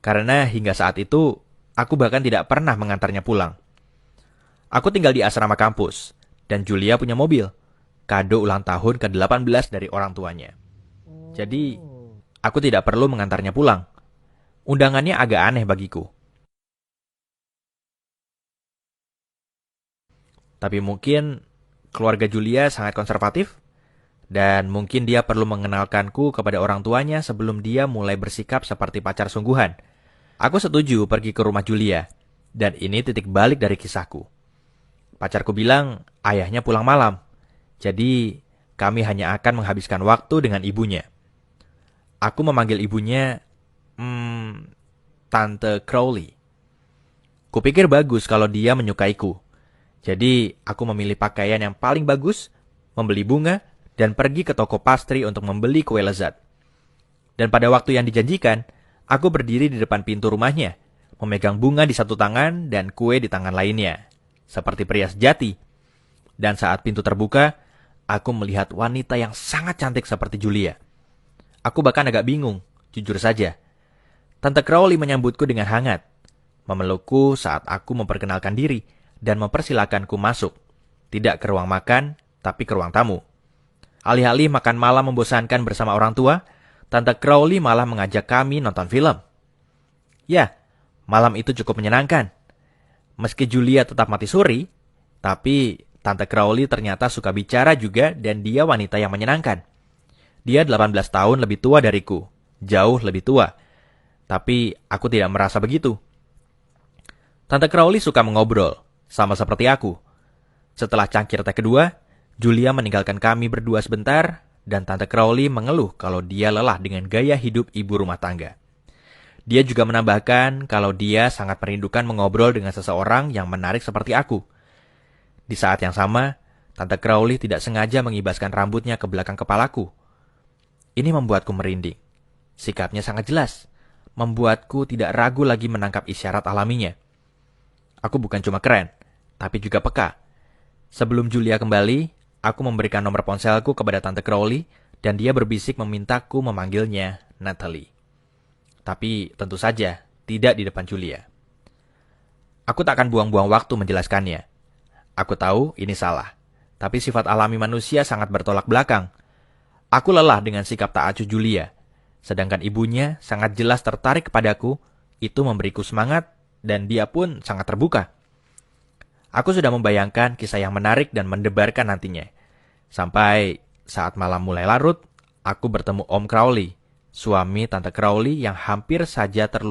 Karena hingga saat itu, aku bahkan tidak pernah mengantarnya pulang. Aku tinggal di asrama kampus, dan Julia punya mobil. Kado ulang tahun ke-18 dari orang tuanya. Jadi, aku tidak perlu mengantarnya pulang. Undangannya agak aneh bagiku. Tapi mungkin keluarga Julia sangat konservatif, dan mungkin dia perlu mengenalkanku kepada orang tuanya sebelum dia mulai bersikap seperti pacar sungguhan. Aku setuju pergi ke rumah Julia, dan ini titik balik dari kisahku. Pacarku bilang ayahnya pulang malam, jadi kami hanya akan menghabiskan waktu dengan ibunya. Aku memanggil ibunya, Tante Crowley. Kupikir bagus kalau dia menyukaiku. Jadi, aku memilih pakaian yang paling bagus, membeli bunga, dan pergi ke toko pastry untuk membeli kue lezat. Dan pada waktu yang dijanjikan, aku berdiri di depan pintu rumahnya, memegang bunga di satu tangan dan kue di tangan lainnya, seperti pria sejati. Dan saat pintu terbuka, aku melihat wanita yang sangat cantik seperti Julia. Aku bahkan agak bingung, jujur saja. Tante Crowley menyambutku dengan hangat, memelukku saat aku memperkenalkan diri, dan mempersilakanku masuk. Tidak ke ruang makan, tapi ke ruang tamu. Alih-alih makan malam membosankan bersama orang tua, Tante Crowley malah mengajak kami nonton film. Ya, malam itu cukup menyenangkan. Meski Julia tetap mati suri, tapi Tante Crowley ternyata suka bicara juga dan dia wanita yang menyenangkan. Dia 18 tahun lebih tua dariku, jauh lebih tua. Tapi aku tidak merasa begitu. Tante Crowley suka mengobrol, sama seperti aku. Setelah cangkir teh kedua, Julia meninggalkan kami berdua sebentar, dan Tante Crowley mengeluh kalau dia lelah dengan gaya hidup ibu rumah tangga. Dia juga menambahkan kalau dia sangat merindukan mengobrol dengan seseorang yang menarik seperti aku. Di saat yang sama, Tante Crowley tidak sengaja mengibaskan rambutnya ke belakang kepalaku. Ini membuatku merinding. Sikapnya sangat jelas, membuatku tidak ragu lagi menangkap isyarat alaminya. Aku bukan cuma keren, tapi juga peka. Sebelum Julia kembali, aku memberikan nomor ponselku kepada Tante Crowley, dan dia berbisik memintaku memanggilnya Natalie. Tapi tentu saja, tidak di depan Julia. Aku tak akan buang-buang waktu menjelaskannya. Aku tahu ini salah, tapi sifat alami manusia sangat bertolak belakang. Aku lelah dengan sikap tak acuh Julia, sedangkan ibunya sangat jelas tertarik kepadaku, itu memberiku semangat, dan dia pun sangat terbuka. Aku sudah membayangkan kisah yang menarik dan mendebarkan nantinya. Sampai saat malam mulai larut, aku bertemu Om Crowley, suami Tante Crowley yang hampir saja terlupa